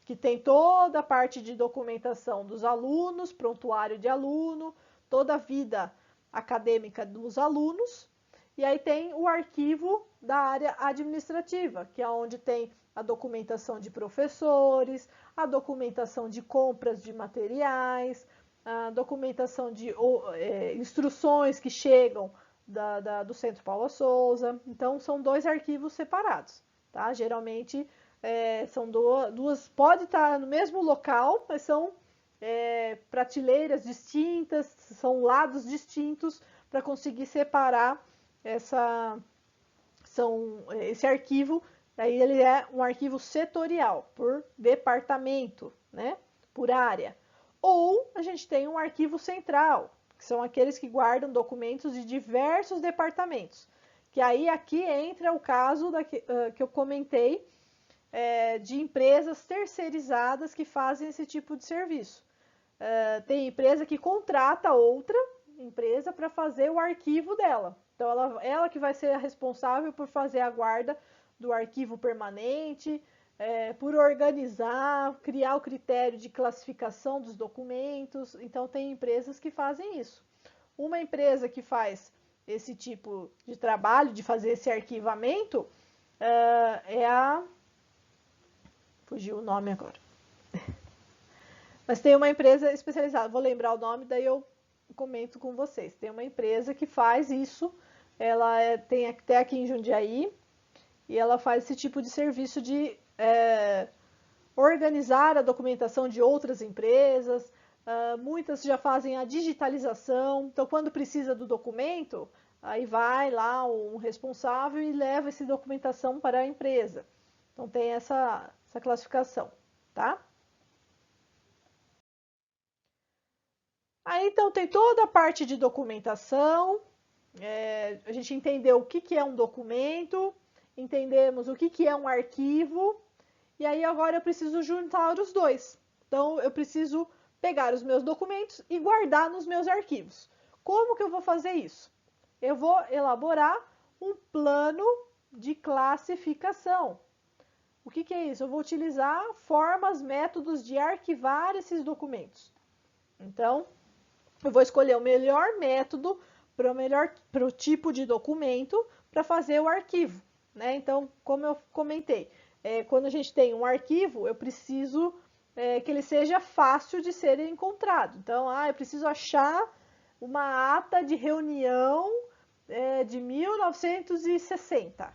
que tem toda a parte de documentação dos alunos, prontuário de aluno, toda a vida acadêmica dos alunos. E aí tem o arquivo da área administrativa, que é onde tem a documentação de professores, a documentação de compras de materiais, a documentação de instruções que chegam do Centro Paula Souza. Então, são 2 arquivos separados, tá? Geralmente, são duas, pode estar no mesmo local, mas são prateleiras distintas, são lados distintos para conseguir separar esse arquivo. Aí ele é um arquivo setorial, por departamento, né? Por área. Ou a gente tem um arquivo central, que são aqueles que guardam documentos de diversos departamentos. Que aí aqui entra o caso que eu comentei, de empresas terceirizadas que fazem esse tipo de serviço. Tem empresa que contrata outra empresa para fazer o arquivo dela. Então, ela que vai ser a responsável por fazer a guarda do arquivo permanente, por organizar, criar o critério de classificação dos documentos. Então, tem empresas que fazem isso. Uma empresa que faz esse tipo de trabalho, de fazer esse arquivamento, fugiu o nome agora. Mas tem uma empresa especializada, vou lembrar o nome, daí eu comento com vocês. Tem uma empresa que faz isso, ela tem até aqui em Jundiaí, e ela faz esse tipo de serviço de organizar a documentação de outras empresas. Muitas já fazem a digitalização, então quando precisa do documento, aí vai lá um responsável e leva essa documentação para a empresa. Então tem essa classificação, tá? Aí então tem toda a parte de documentação, a gente entendeu o que é um documento, entendemos o que é um arquivo, e aí agora eu preciso juntar os dois. Então eu preciso pegar os meus documentos e guardar nos meus arquivos. Como que eu vou fazer isso? Eu vou elaborar um plano de classificação. O que é isso? Eu vou utilizar formas, métodos de arquivar esses documentos. Então, eu vou escolher o melhor método para o tipo de documento para fazer o arquivo, né? Então, como eu comentei, quando a gente tem um arquivo, eu preciso que ele seja fácil de ser encontrado. Então, eu preciso achar uma ata de reunião de 1960.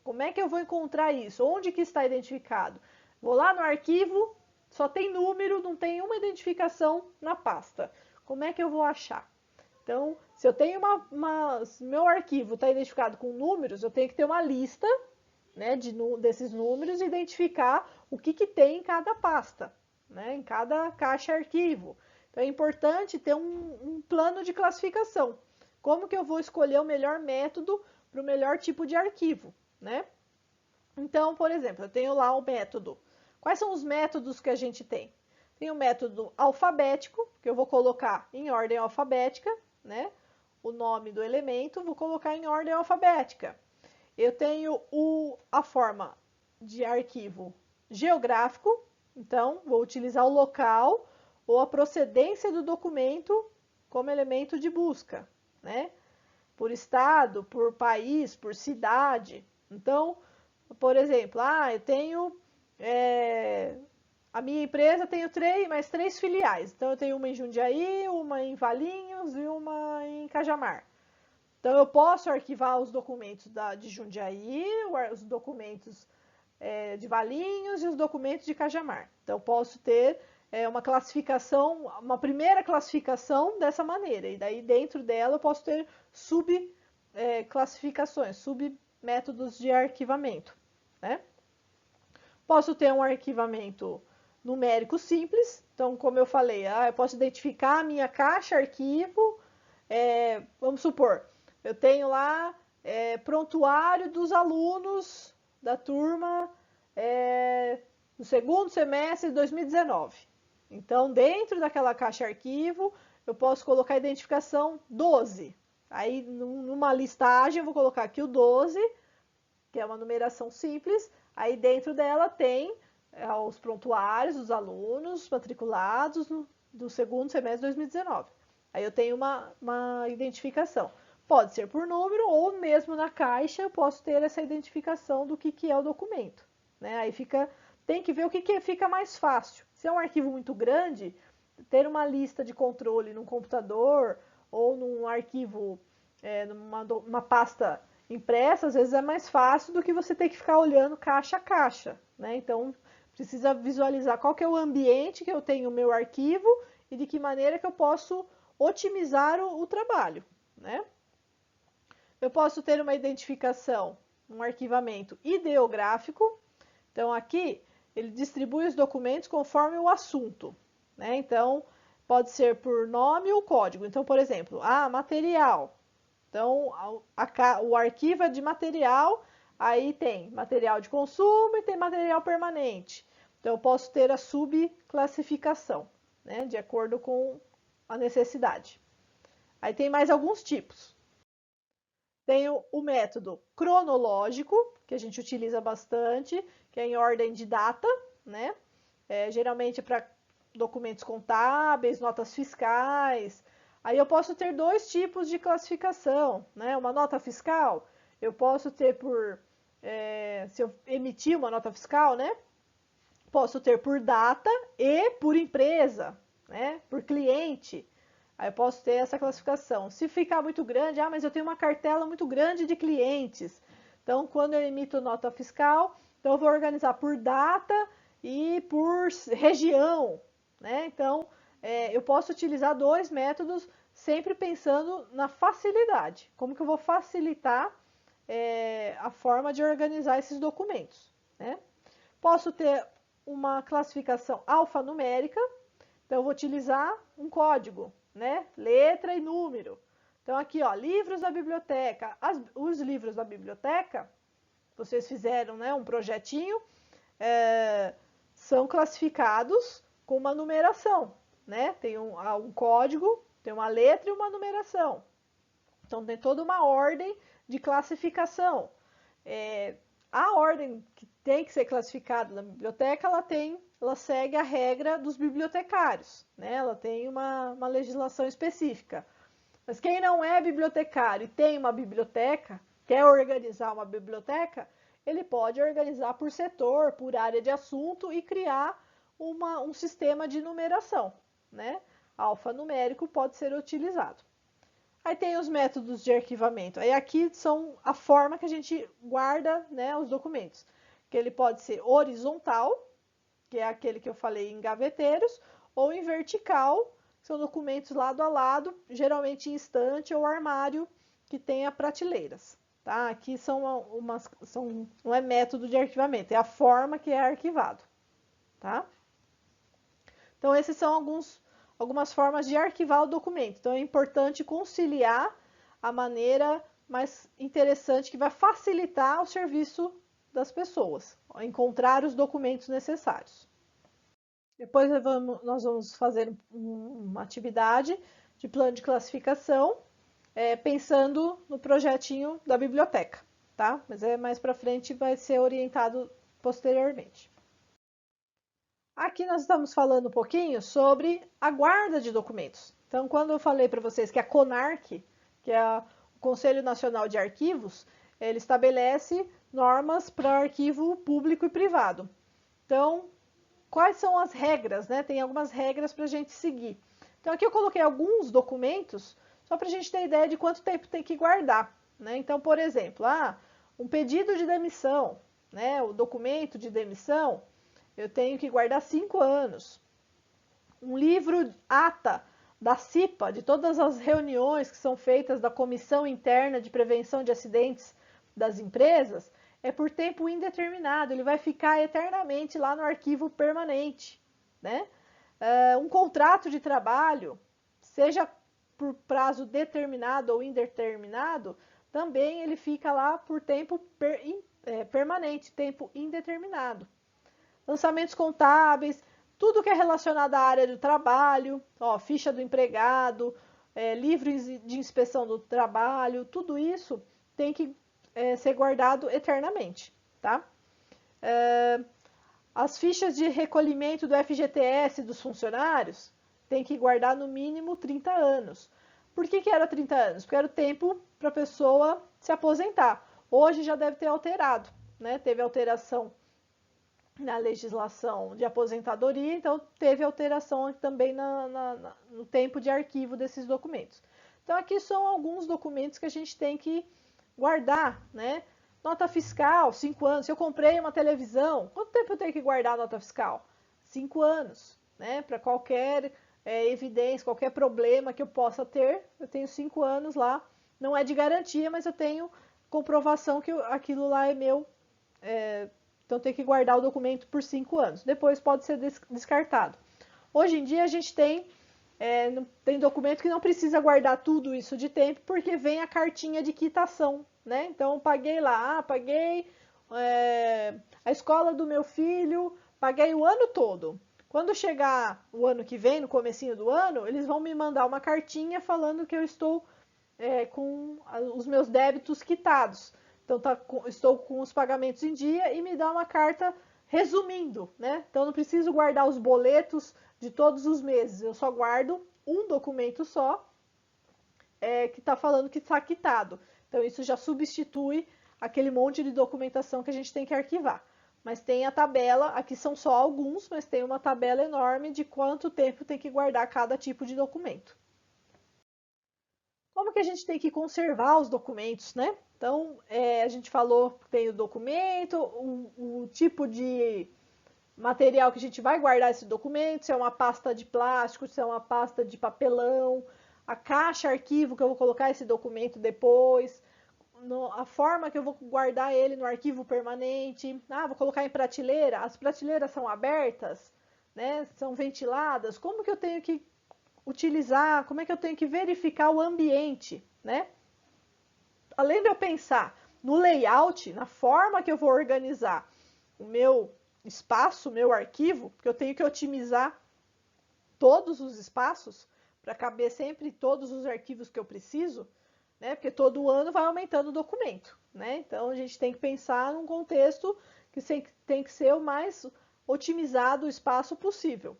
Como é que eu vou encontrar isso? Onde que está identificado? Vou lá no arquivo, só tem número, não tem uma identificação na pasta. Como é que eu vou achar? Então, se eu tenho meu arquivo está identificado com números, eu tenho que ter uma lista, né, desses números e identificar o que tem em cada pasta, né, em cada caixa arquivo. Então, é importante ter um plano de classificação. Como que eu vou escolher o melhor método para o melhor tipo de arquivo, né? Então, por exemplo, eu tenho lá o método. Quais são os métodos que a gente tem? Tem o método alfabético, que eu vou colocar em ordem alfabética, né? O nome do elemento, vou colocar em ordem alfabética. Eu tenho a forma de arquivo geográfico, então vou utilizar o local ou a procedência do documento como elemento de busca, né? Por estado, por país, por cidade. Então, por exemplo, eu tenho a minha empresa tem mais três filiais. Então, eu tenho uma em Jundiaí, uma em Valinhos e uma em Cajamar. Então, eu posso arquivar os documentos de Jundiaí, os documentos de Valinhos e os documentos de Cajamar. Então, eu posso ter uma classificação, uma primeira classificação dessa maneira. E daí, dentro dela, eu posso ter subclassificações, submétodos de arquivamento, né? Posso ter um arquivamento numérico simples. Então, como eu falei, eu posso identificar a minha caixa arquivo. Vamos supor, eu tenho lá prontuário dos alunos da turma no segundo semestre de 2019. Então, dentro daquela caixa arquivo, eu posso colocar a identificação 12. Aí, numa listagem, eu vou colocar aqui o 12, que é uma numeração simples. Aí, dentro dela, tem os prontuários dos alunos matriculados do segundo semestre de 2019. Aí, eu tenho uma identificação. Pode ser por número ou mesmo na caixa eu posso ter essa identificação do que é o documento, né? Aí tem que ver o que fica mais fácil. Se é um arquivo muito grande, ter uma lista de controle num computador ou num arquivo, numa pasta impressa, às vezes é mais fácil do que você ter que ficar olhando caixa a caixa, né? Então, precisa visualizar qual que é o ambiente que eu tenho o meu arquivo e de que maneira que eu posso otimizar o trabalho, né? Eu posso ter uma identificação, um arquivamento ideográfico. Então, aqui, ele distribui os documentos conforme o assunto, né? Então, pode ser por nome ou código. Então, por exemplo, material. Então, o arquivo é de material, aí tem material de consumo e tem material permanente. Então, eu posso ter a subclassificação, né? De acordo com a necessidade. Aí tem mais alguns tipos. Tem o método cronológico, que a gente utiliza bastante, que é em ordem de data, né? Geralmente para documentos contábeis, notas fiscais. Aí eu posso ter dois tipos de classificação, né? Uma nota fiscal, eu posso ter se eu emitir uma nota fiscal, né? Posso ter por data e por empresa, né? Por cliente. Aí eu posso ter essa classificação. Se ficar muito grande, mas eu tenho uma cartela muito grande de clientes. Então, quando eu emito nota fiscal, então eu vou organizar por data e por região, né? Então, eu posso utilizar dois métodos, sempre pensando na facilidade. Como que eu vou facilitar a forma de organizar esses documentos, né? Posso ter uma classificação alfanumérica, então eu vou utilizar um código, né? Letra e número. Então aqui, ó, livros da biblioteca. Os livros da biblioteca, vocês fizeram, né, um projetinho, são classificados com uma numeração, né? Tem um código, tem uma letra e uma numeração. Então tem toda uma ordem de classificação. A ordem que tem que ser classificada na biblioteca, ela segue a regra dos bibliotecários, né? Ela tem uma legislação específica. Mas quem não é bibliotecário e tem uma biblioteca, quer organizar uma biblioteca, ele pode organizar por setor, por área de assunto e criar um sistema de numeração, né? Alfanumérico pode ser utilizado. Aí tem os métodos de arquivamento. Aí aqui são a forma que a gente guarda, né, os documentos. Que ele pode ser horizontal, que é aquele que eu falei em gaveteiros, ou em vertical, que são documentos lado a lado, geralmente em estante ou armário, que tenha prateleiras. Tá? Aqui não é método de arquivamento, é a forma que é arquivado. Tá? Então, esses são algumas formas de arquivar o documento. Então, é importante conciliar a maneira mais interessante que vai facilitar o serviço das pessoas, encontrar os documentos necessários. Depois nós vamos fazer uma atividade de plano de classificação, pensando no projetinho da biblioteca, tá? Mas mais para frente vai ser orientado posteriormente. Aqui nós estamos falando um pouquinho sobre a guarda de documentos. Então, quando eu falei para vocês que a CONARC, que é o Conselho Nacional de Arquivos, ele estabelece normas para arquivo público e privado. Então, quais são as regras, né? Tem algumas regras para a gente seguir. Então, aqui eu coloquei alguns documentos, só para a gente ter ideia de quanto tempo tem que guardar, né? Então, por exemplo, um pedido de demissão, né? O documento de demissão, eu tenho que guardar 5 anos. Um livro ata da CIPA, de todas as reuniões que são feitas da Comissão Interna de Prevenção de Acidentes das Empresas, é por tempo indeterminado, ele vai ficar eternamente lá no arquivo permanente, né? Um contrato de trabalho, seja por prazo determinado ou indeterminado, também ele fica lá por tempo permanente, tempo indeterminado. Lançamentos contábeis, tudo que é relacionado à área do trabalho, ficha do empregado, livros de inspeção do trabalho, tudo isso tem que ser guardado eternamente, tá? As fichas de recolhimento do FGTS dos funcionários tem que guardar no mínimo 30 anos. Por que era 30 anos? Porque era o tempo para a pessoa se aposentar. Hoje já deve ter alterado, né? Teve alteração na legislação de aposentadoria, então teve alteração também no tempo de arquivo desses documentos. Então aqui são alguns documentos que a gente tem que guardar, né? Nota fiscal, 5 anos. Se eu comprei uma televisão, quanto tempo eu tenho que guardar a nota fiscal? 5 anos, né? Para qualquer evidência, qualquer problema que eu possa ter, eu tenho 5 anos lá. Não é de garantia, mas eu tenho comprovação que aquilo lá é meu. Então tem que guardar o documento por 5 anos. Depois pode ser descartado. Hoje em dia a gente tem documento que não precisa guardar tudo isso de tempo, porque vem a cartinha de quitação, né? Então paguei lá, paguei a escola do meu filho, paguei o ano todo. Quando chegar o ano que vem, no comecinho do ano, eles vão me mandar uma cartinha falando que eu estou com os meus débitos quitados. Então, estou com os pagamentos em dia e me dá uma carta resumindo, né? Então, não preciso guardar os boletos de todos os meses. Eu só guardo um documento só que está falando que está quitado. Então, isso já substitui aquele monte de documentação que a gente tem que arquivar. Mas tem a tabela, aqui são só alguns, mas tem uma tabela enorme de quanto tempo tem que guardar cada tipo de documento. Como que a gente tem que conservar os documentos, né? Então, a gente falou que tem o documento, o tipo de material que a gente vai guardar esse documento, se é uma pasta de plástico, se é uma pasta de papelão, a caixa arquivo que eu vou colocar esse documento depois, a forma que eu vou guardar ele no arquivo permanente. Vou colocar em prateleira, as prateleiras são abertas, né? São ventiladas, como que eu tenho que utilizar, como é que eu tenho que verificar o ambiente, né? Além de eu pensar no layout, na forma que eu vou organizar o meu espaço, o meu arquivo, porque eu tenho que otimizar todos os espaços para caber sempre todos os arquivos que eu preciso, né? Porque todo ano vai aumentando o documento, né? Então a gente tem que pensar num contexto que tem que ser o mais otimizado o espaço possível.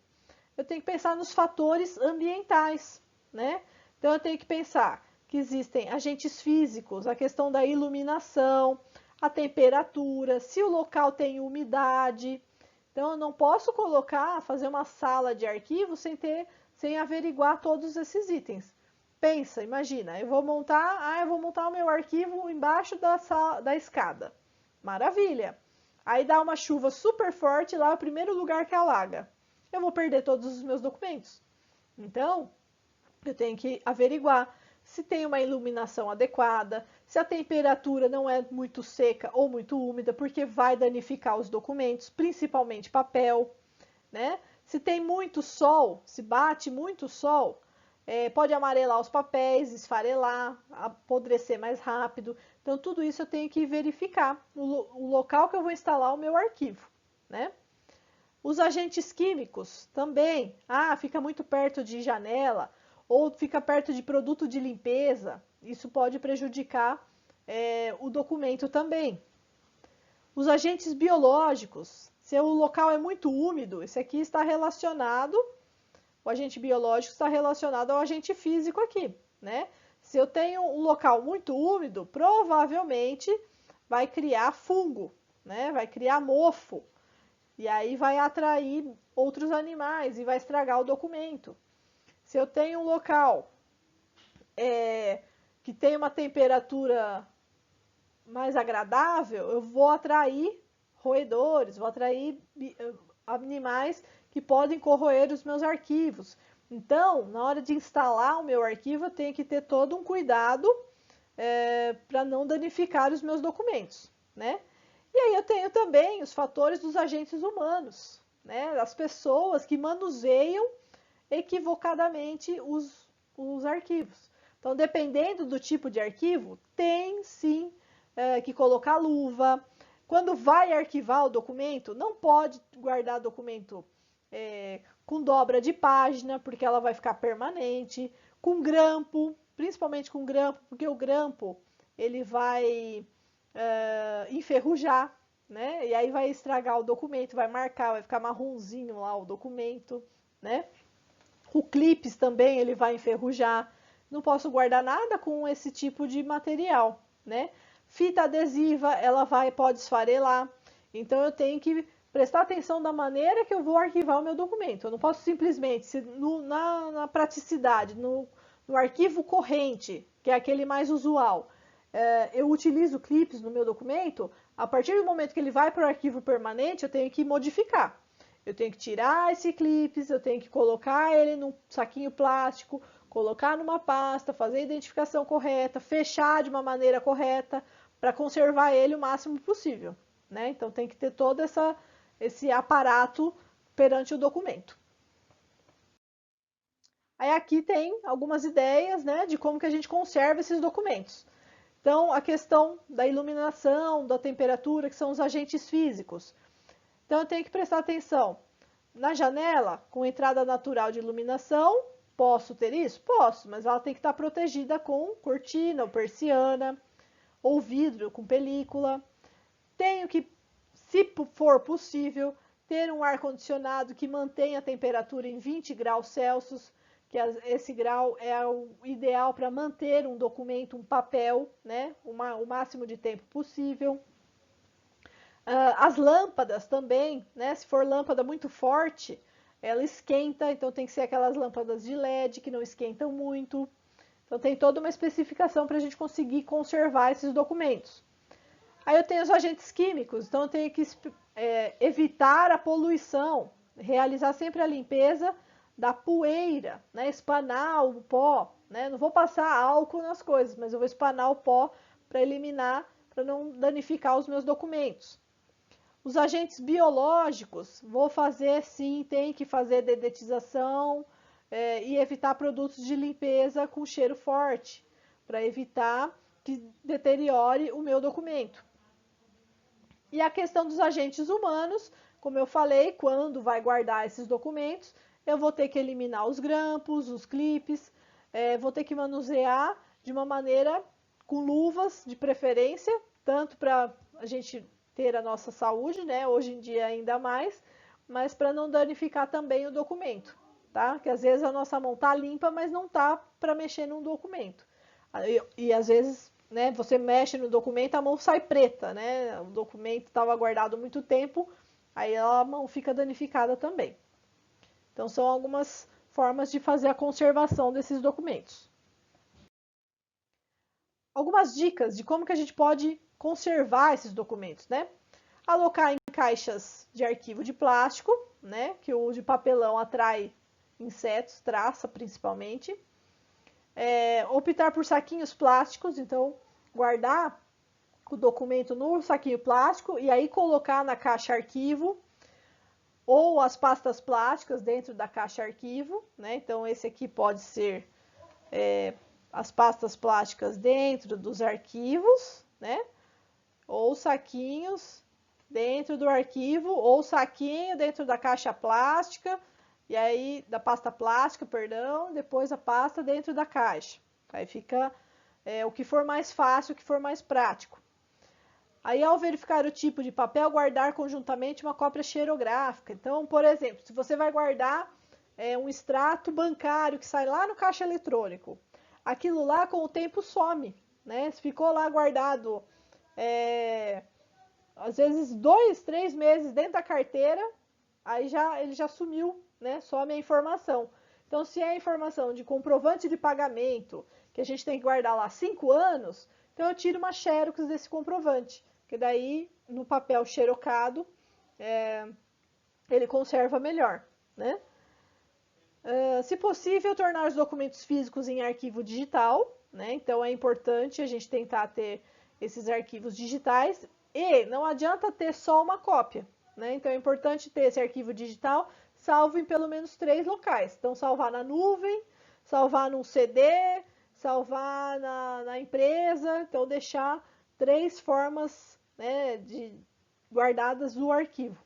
Eu tenho que pensar nos fatores ambientais, né? Então eu tenho que pensar que existem agentes físicos, a questão da iluminação, a temperatura, se o local tem umidade. Então eu não posso fazer uma sala de arquivo sem averiguar todos esses itens. Pensa, imagina, eu vou montar o meu arquivo embaixo da escada. Maravilha. Aí dá uma chuva super forte lá, é o primeiro lugar que alaga. Eu vou perder todos os meus documentos. Então, eu tenho que averiguar se tem uma iluminação adequada, se a temperatura não é muito seca ou muito úmida, porque vai danificar os documentos, principalmente papel, né? Se tem muito sol, se bate muito sol, pode amarelar os papéis, esfarelar, apodrecer mais rápido. Então, tudo isso eu tenho que verificar o local que eu vou instalar o meu arquivo, né? Os agentes químicos também. Fica muito perto de janela ou fica perto de produto de limpeza. Isso pode prejudicar o documento também. Os agentes biológicos. Se o local é muito úmido, esse aqui está relacionado, o agente biológico está relacionado ao agente físico aqui, né? Se eu tenho um local muito úmido, provavelmente vai criar fungo, né? Vai criar mofo. E aí vai atrair outros animais e vai estragar o documento. Se eu tenho um local que tem uma temperatura mais agradável, eu vou atrair roedores, vou atrair animais que podem corroer os meus arquivos. Então, na hora de instalar o meu arquivo, eu tenho que ter todo um cuidado para não danificar os meus documentos, né? E aí eu tenho também os fatores dos agentes humanos, né? As pessoas que manuseiam equivocadamente os arquivos. Então, dependendo do tipo de arquivo, tem sim que colocar luva. Quando vai arquivar o documento, não pode guardar documento com dobra de página, porque ela vai ficar permanente, com grampo, principalmente com grampo, porque o grampo ele vai enferrujar, né? E aí vai estragar o documento, vai marcar, vai ficar marronzinho lá o documento, né? O clips também ele vai enferrujar. Não posso guardar nada com esse tipo de material, né? Fita adesiva, pode esfarelar. Então eu tenho que prestar atenção da maneira que eu vou arquivar o meu documento. Eu não posso simplesmente, na praticidade, no arquivo corrente, que é aquele mais usual, eu utilizo clips no meu documento, a partir do momento que ele vai para o arquivo permanente, eu tenho que modificar. Eu tenho que tirar esse clips, eu tenho que colocar ele num saquinho plástico, colocar numa pasta, fazer a identificação correta, fechar de uma maneira correta, para conservar ele o máximo possível, né? Então tem que ter todo esse aparato perante o documento. Aí aqui tem algumas ideias, né, de como que a gente conserva esses documentos. Então, a questão da iluminação, da temperatura, que são os agentes físicos. Então, eu tenho que prestar atenção. Na janela, com entrada natural de iluminação, posso ter isso? Posso, mas ela tem que estar protegida com cortina ou persiana, ou vidro com película. Tenho que, se for possível, ter um ar-condicionado que mantenha a temperatura em 20 graus Celsius, que esse grau é o ideal para manter um documento, um papel, né, o máximo de tempo possível. As lâmpadas também, né, se for lâmpada muito forte, ela esquenta, então tem que ser aquelas lâmpadas de LED que não esquentam muito. Então tem toda uma especificação para a gente conseguir conservar esses documentos. Aí eu tenho os agentes químicos, então eu tenho que evitar a poluição, realizar sempre a limpeza da poeira, né? Espanar o pó, né? Não vou passar álcool nas coisas, mas eu vou espanar o pó para eliminar, para não danificar os meus documentos. Os agentes biológicos, vou fazer sim, tem que fazer dedetização e evitar produtos de limpeza com cheiro forte, para evitar que deteriore o meu documento. E a questão dos agentes humanos, como eu falei, quando vai guardar esses documentos, eu vou ter que eliminar os grampos, os clipes, vou ter que manusear de uma maneira com luvas de preferência, tanto para a gente ter a nossa saúde, né? Hoje em dia ainda mais, mas para não danificar também o documento, tá? Que às vezes a nossa mão tá limpa, mas não tá para mexer num documento. E às vezes, né, você mexe no documento, a mão sai preta, né? O documento estava guardado muito tempo, aí a mão fica danificada também. Então são algumas formas de fazer a conservação desses documentos. Algumas dicas de como que a gente pode conservar esses documentos, né? Alocar em caixas de arquivo de plástico, né? Que o de papelão atrai insetos, traça principalmente. Optar por saquinhos plásticos, então guardar o documento no saquinho plástico e aí colocar na caixa arquivo ou as pastas plásticas dentro da caixa arquivo, né? Então esse aqui pode ser as pastas plásticas dentro dos arquivos, né? Ou saquinhos dentro do arquivo, ou saquinho dentro da caixa plástica, e aí da pasta plástica, perdão, depois a pasta dentro da caixa. Aí fica o que for mais fácil, o que for mais prático. Aí, ao verificar o tipo de papel, guardar conjuntamente uma cópia xerográfica. Então, por exemplo, se você vai guardar um extrato bancário que sai lá no caixa eletrônico, aquilo lá com o tempo some, né? Se ficou lá guardado, às vezes 2, 3 meses dentro da carteira, aí ele já sumiu, né? Some a informação. Então, se é informação de comprovante de pagamento, que a gente tem que guardar lá 5 anos, então eu tiro uma xerox desse comprovante, que daí no papel xerocado ele conserva melhor, né? Se possível, tornar os documentos físicos em arquivo digital, né? Então é importante a gente tentar ter esses arquivos digitais e não adianta ter só uma cópia, né? Então é importante ter esse arquivo digital salvo em pelo menos 3 locais. Então salvar na nuvem, salvar num CD, salvar na empresa, então deixar 3 formas, né, guardadas do arquivo.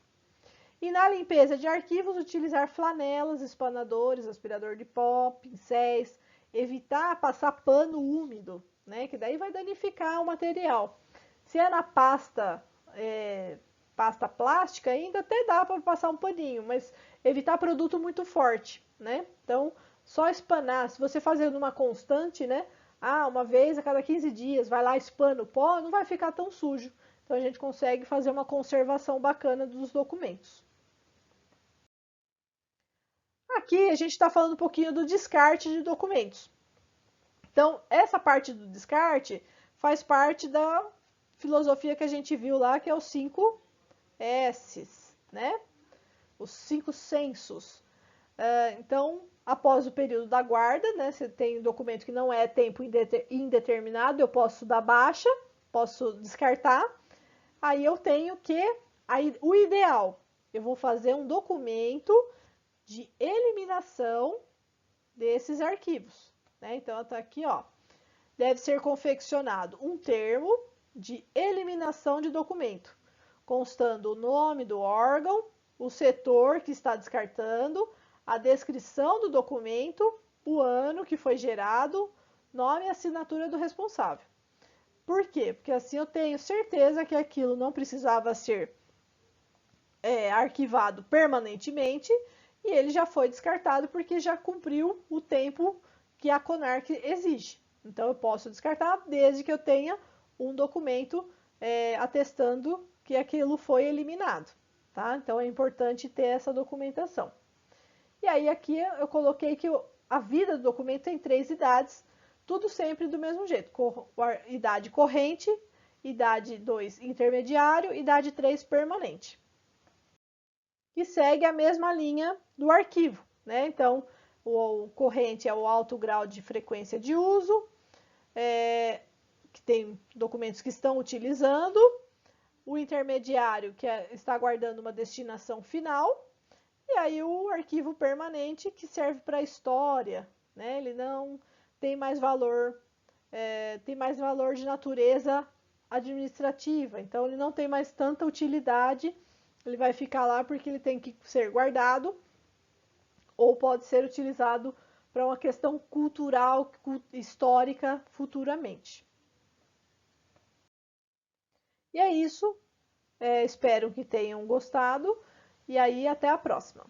E na limpeza de arquivos, utilizar flanelas, espanadores, aspirador de pó, pincéis, evitar passar pano úmido, né? Que daí vai danificar o material. Se é na pasta plástica, ainda até dá para passar um paninho, mas evitar produto muito forte, né? Então, só espanar. Se você fazer numa constante, né? Uma vez a cada 15 dias, vai lá, espana o pó, não vai ficar tão sujo. Então, a gente consegue fazer uma conservação bacana dos documentos. Aqui a gente está falando um pouquinho do descarte de documentos. Então, essa parte do descarte faz parte da filosofia que a gente viu lá, que é os 5 S's, né? Os 5 sensos. Então, após o período da guarda, né? Se tem um documento que não é tempo indeterminado, eu posso dar baixa, posso descartar. Aí eu tenho que, o ideal, eu vou fazer um documento de eliminação desses arquivos, né? Então, está aqui, ó. Deve ser confeccionado um termo de eliminação de documento, constando o nome do órgão, o setor que está descartando, a descrição do documento, o ano que foi gerado, nome e assinatura do responsável. Por quê? Porque assim eu tenho certeza que aquilo não precisava ser arquivado permanentemente e ele já foi descartado porque já cumpriu o tempo que a CONARC exige. Então eu posso descartar desde que eu tenha um documento atestando que aquilo foi eliminado, tá? Então é importante ter essa documentação. E aí aqui eu coloquei que a vida do documento tem 3 idades, tudo sempre do mesmo jeito. Idade corrente, idade 2 intermediário, idade 3 permanente. Que segue a mesma linha do arquivo, né? Então, o corrente é o alto grau de frequência de uso, que tem documentos que estão utilizando, o intermediário, que está aguardando uma destinação final, e aí o arquivo permanente, que serve para a história, né? Ele não tem mais valor, tem mais valor de natureza administrativa, então ele não tem mais tanta utilidade, ele vai ficar lá porque ele tem que ser guardado ou pode ser utilizado para uma questão cultural, histórica futuramente. E é isso. Espero que tenham gostado. E aí, até a próxima.